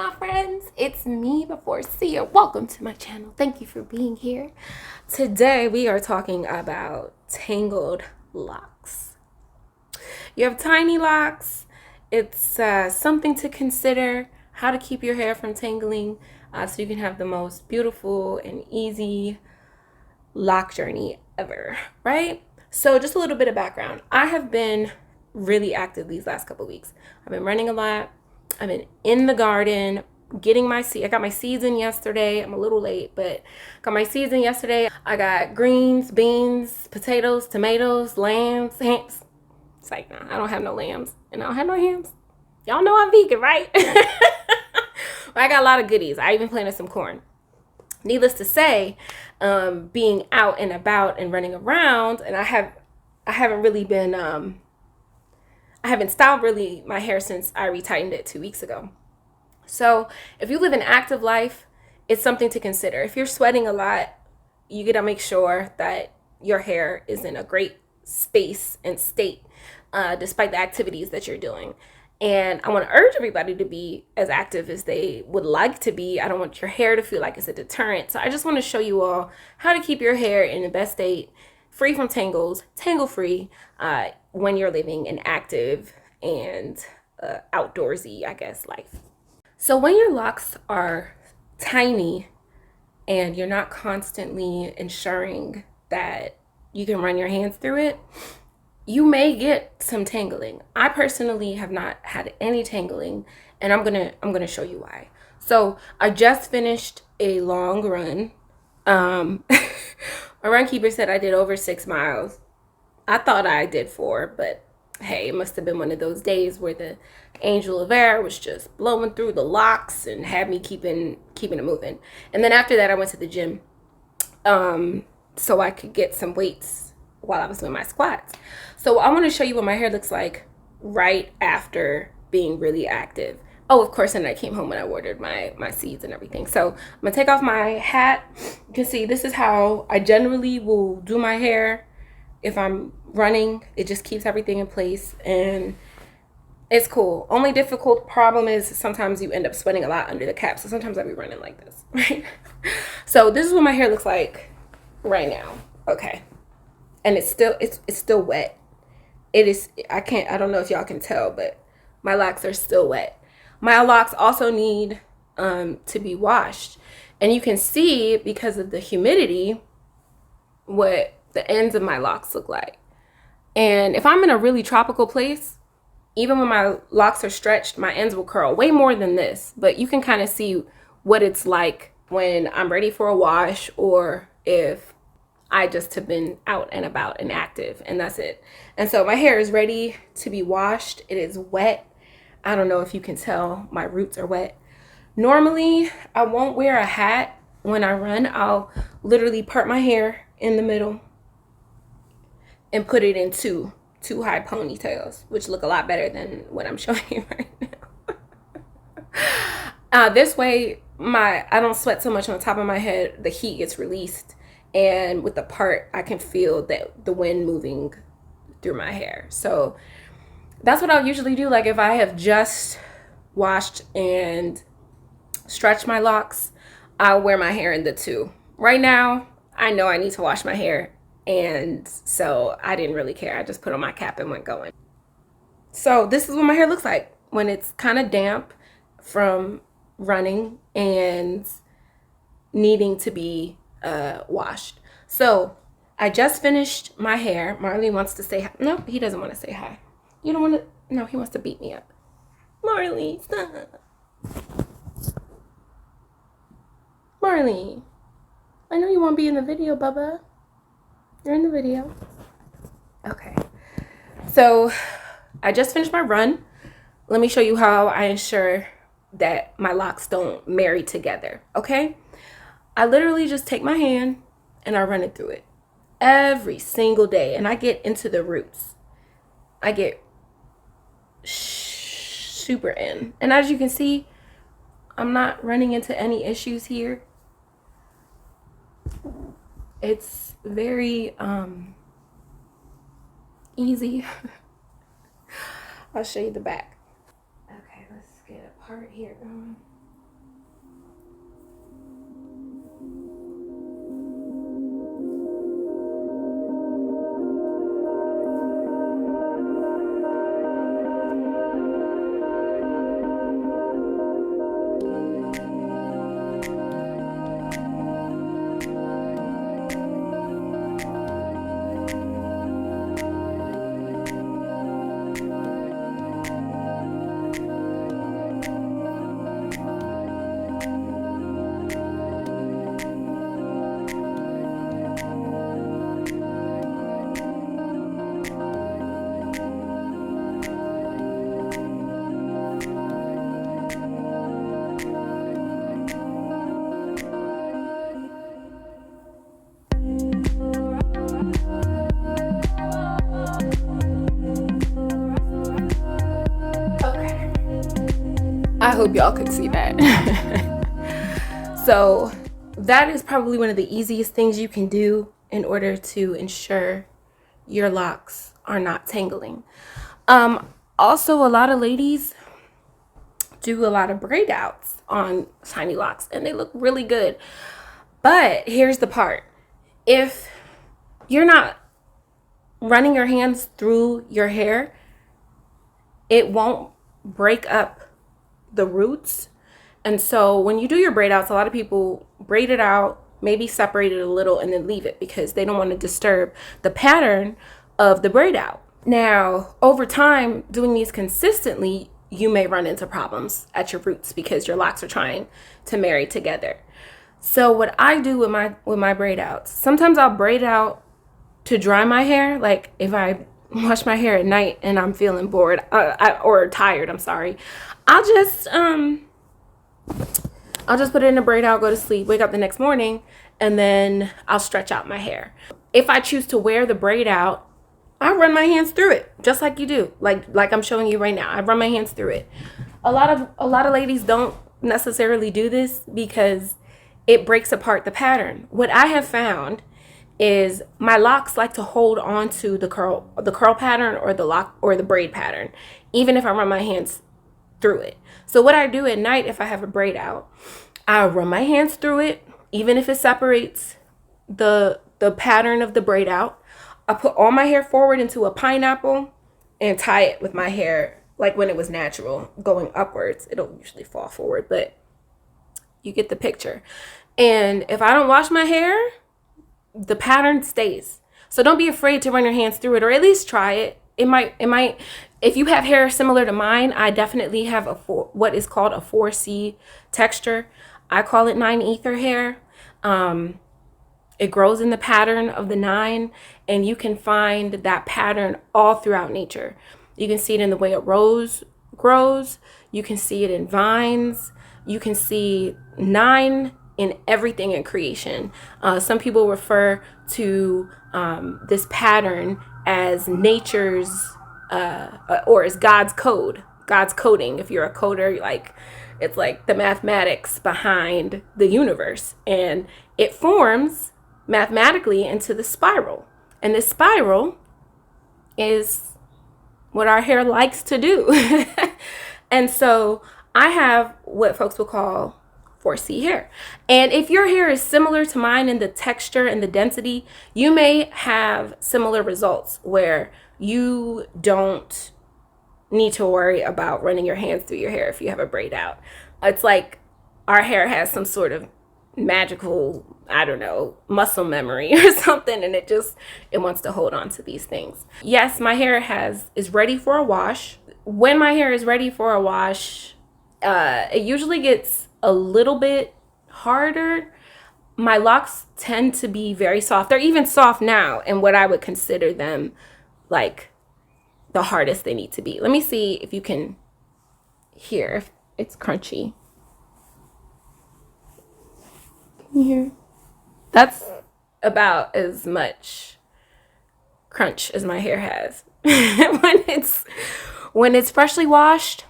my friends, it's me before Sia. Welcome to my channel. Thank you for being here. Today we are talking about tangled locks. You have tiny locks. It's something to consider, how to keep your hair from tangling so you can have the most beautiful and easy lock journey ever, right? So just a little bit of background. I have been really active these last couple weeks. I've been running a lot. I've been in the garden getting my seed. I got my seeds in yesterday. I'm a little late, but got my seeds in yesterday. I got greens, beans, potatoes, tomatoes, lambs, hams. It's like, nah, I don't have no lambs and I don't have no hams. Y'all know I'm vegan, right? But I got a lot of goodies. I even planted some corn. Needless to say, being out and about and running around, and I haven't really been I haven't styled really my hair since I retightened it 2 weeks ago. So if you live an active life, it's something to consider. If you're sweating a lot, you gotta make sure that your hair is in a great space and state, despite the activities that you're doing. And I want to urge everybody to be as active as they would like to be. I don't want your hair to feel like it's a deterrent. So I just want to show you all how to keep your hair in the best state, free from tangles, tangle free, when you're living an active and outdoorsy, I guess, life. So when your locks are tiny and you're not constantly ensuring that you can run your hands through it, you may get some tangling. I personally have not had any tangling, and I'm gonna show you why. So I just finished a long run. My run keeper said I did over 6 miles. I thought I did 4, but hey, it must have been one of those days where the angel of air was just blowing through the locks and had me keeping it moving. And then after that, I went to the gym, so I could get some weights while I was doing my squats. So I want to show you what my hair looks like right after being really active. Oh, of course, and I came home and I ordered my seeds and everything. So I'm gonna take off my hat. You can see this is how I generally will do my hair if I'm running. It just keeps everything in place and it's cool. Only difficult problem is sometimes you end up sweating a lot under the cap. So sometimes I'll be running like this, right? So this is what my hair looks like right now. Okay. And it's still wet. It is, I don't know if y'all can tell, but my locks are still wet. My locks also need to be washed. And you can see, because of the humidity, what the ends of my locks look like. And if I'm in a really tropical place, even when my locks are stretched, my ends will curl way more than this. But you can kind of see what it's like when I'm ready for a wash, or if I just have been out and about and active, and that's it. And so my hair is ready to be washed. It is wet. I don't know if you can tell, my roots are wet. Normally, I won't wear a hat when I run. I'll literally part my hair in the middle and put it in two high ponytails, which look a lot better than what I'm showing you right now. This way, I don't sweat so much on the top of my head. The heat gets released. And with the part, I can feel that the wind moving through my hair. So that's what I'll usually do. Like if I have just washed and stretched my locks, I'll wear my hair in the 2. Right now, I know I need to wash my hair. And so I didn't really care. I just put on my cap and went going. So this is what my hair looks like when it's kind of damp from running and needing to be washed. So I just finished my hair. Marley wants to say hi. No, he doesn't want to say hi. You don't want to? No, he wants to beat me up. Marley, stop. Marley, I know you want to be in the video, Bubba. You're in the video. Okay. So I just finished my run. Let me show you how I ensure that my locks don't marry together. Okay. I literally just take my hand and I run it through it every single day. And I get into the roots. I get super in. And as you can see, I'm not running into any issues here. It's very easy. I'll show you the back. Okay, let's get a part here. I hope y'all could see that. So that is probably one of the easiest things you can do in order to ensure your locks are not tangling. Also, a lot of ladies do a lot of braid outs on shiny locks and they look really good. But here's the part. If you're not running your hands through your hair, it won't break up the roots. And so when you do your braid outs, a lot of people braid it out, maybe separate it a little and then leave it because they don't want to disturb the pattern of the braid out. Now, over time, doing these consistently, you may run into problems at your roots because your locks are trying to marry together. So what I do with my braid outs, sometimes I'll braid out to dry my hair. Like if I wash my hair at night and I'm feeling bored or tired, I'm sorry, I'll just put it in a braid out, go to sleep, wake up the next morning, and then I'll stretch out my hair. If I choose to wear the braid out, I run my hands through it just like you do, like I'm showing you right now. I run my hands through it. A lot of ladies don't necessarily do this because it breaks apart the pattern. What I have found is my locks like to hold on to the curl pattern or the lock or the braid pattern, even if I run my hands through it. So what I do at night, if I have a braid out, I run my hands through it, even if it separates the pattern of the braid out. I put all my hair forward into a pineapple and tie it with my hair like when it was natural, going upwards. It'll usually fall forward, but you get the picture. And if I don't wash my hair, the pattern stays. So don't be afraid to run your hands through it, or at least try it. It might, if you have hair similar to mine, I definitely have what is called a 4C texture. I call it 9 ether hair. It grows in the pattern of the 9, and you can find that pattern all throughout nature. You can see it in the way a rose grows. You can see it in vines. You can see 9 in everything in creation. Some people refer to this pattern as nature's or as God's code, God's coding. If you're a coder, it's like the mathematics behind the universe, and it forms mathematically into the spiral. And this spiral is what our hair likes to do. And so I have what folks will call 4C hair. And if your hair is similar to mine in the texture and the density, you may have similar results where you don't need to worry about running your hands through your hair if you have a braid out. It's like our hair has some sort of magical, I don't know, muscle memory or something, and it wants to hold on to these things. Yes, my hair is ready for a wash. When my hair is ready for a wash, it usually gets a little bit harder. My locks tend to be very soft. They're even soft now, and what I would consider them like the hardest they need to be. Let me see if you can hear if it's crunchy. Can you hear? That's about as much crunch as my hair has. when it's freshly washed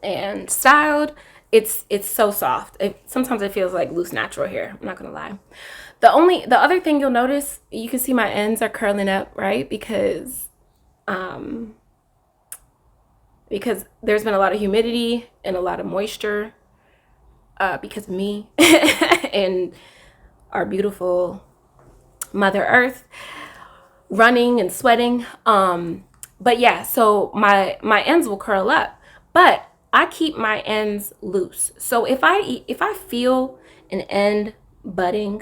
and styled, it's so soft. Sometimes it feels like loose natural hair. I'm not gonna lie. The other thing you'll notice, you can see my ends are curling up, right? Because there's been a lot of humidity and a lot of moisture because of me and our beautiful Mother Earth running and sweating. But yeah, so my ends will curl up, but I keep my ends loose. So if I feel an end budding,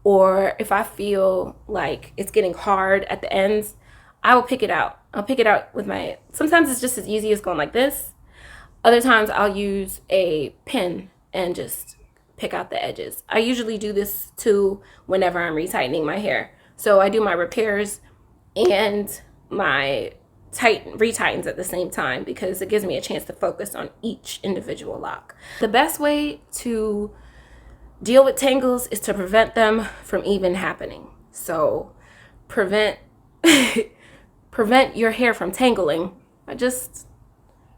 or if I feel like it's getting hard at the ends, I will pick it out. I'll pick it out with sometimes it's just as easy as going like this. Other times I'll use a pin and just pick out the edges. I usually do this too whenever I'm retightening my hair. So I do my repairs and my retightens at the same time because it gives me a chance to focus on each individual lock. The best way to deal with tangles is to prevent them from even happening. So prevent your hair from tangling by just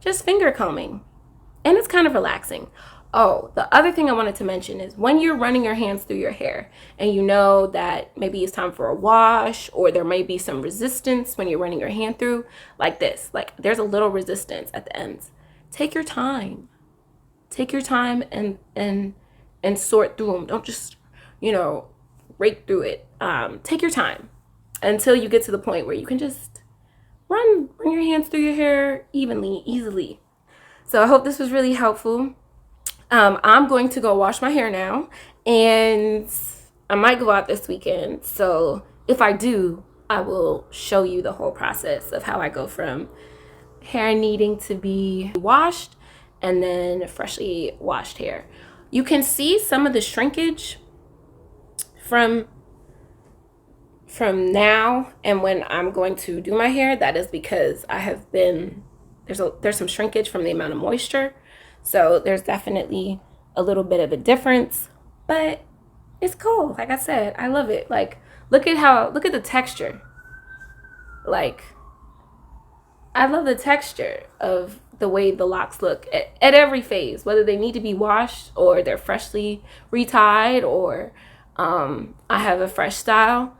just finger combing. And it's kind of relaxing. Oh, the other thing I wanted to mention is when you're running your hands through your hair and you know that maybe it's time for a wash, or there may be some resistance when you're running your hand through, like this, like there's a little resistance at the ends. Take your time. Take your time and sort through them. Don't just, rake through it. Take your time until you get to the point where you can just run your hands through your hair evenly, easily. So I hope this was really helpful. I'm going to go wash my hair now, and I might go out this weekend. So if I do, I will show you the whole process of how I go from hair needing to be washed and then freshly washed hair. You can see some of the shrinkage from now and when I'm going to do my hair. That is because I have been, there's some shrinkage from the amount of moisture. So there's definitely a little bit of a difference, but it's cool. Like I said, I love it. Like, look at the texture. Like, I love the texture of the way the locks look at every phase, whether they need to be washed or they're freshly retied, or I have a fresh style.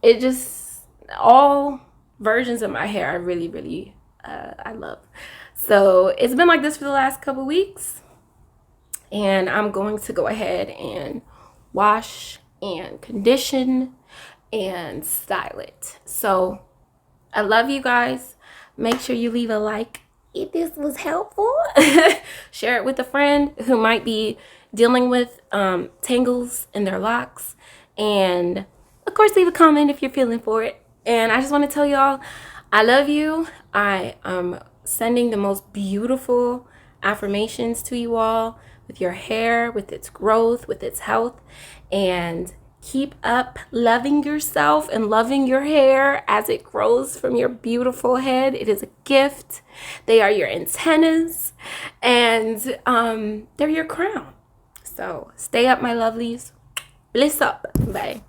It just, all versions of my hair I really, really, I love. So it's been like this for the last couple weeks, and I'm going to go ahead and wash and condition and style it. So I love you guys. Make sure you leave a like if this was helpful. Share it with a friend who might be dealing with tangles in their locks, and of course leave a comment if you're feeling for it. And I just want to tell y'all, I love you. I am sending the most beautiful affirmations to you all with your hair, with its growth, with its health, and keep up loving yourself and loving your hair as it grows from your beautiful head. It is a gift. They are your antennas, and they're your crown. So stay up, my lovelies. Bliss up. Bye.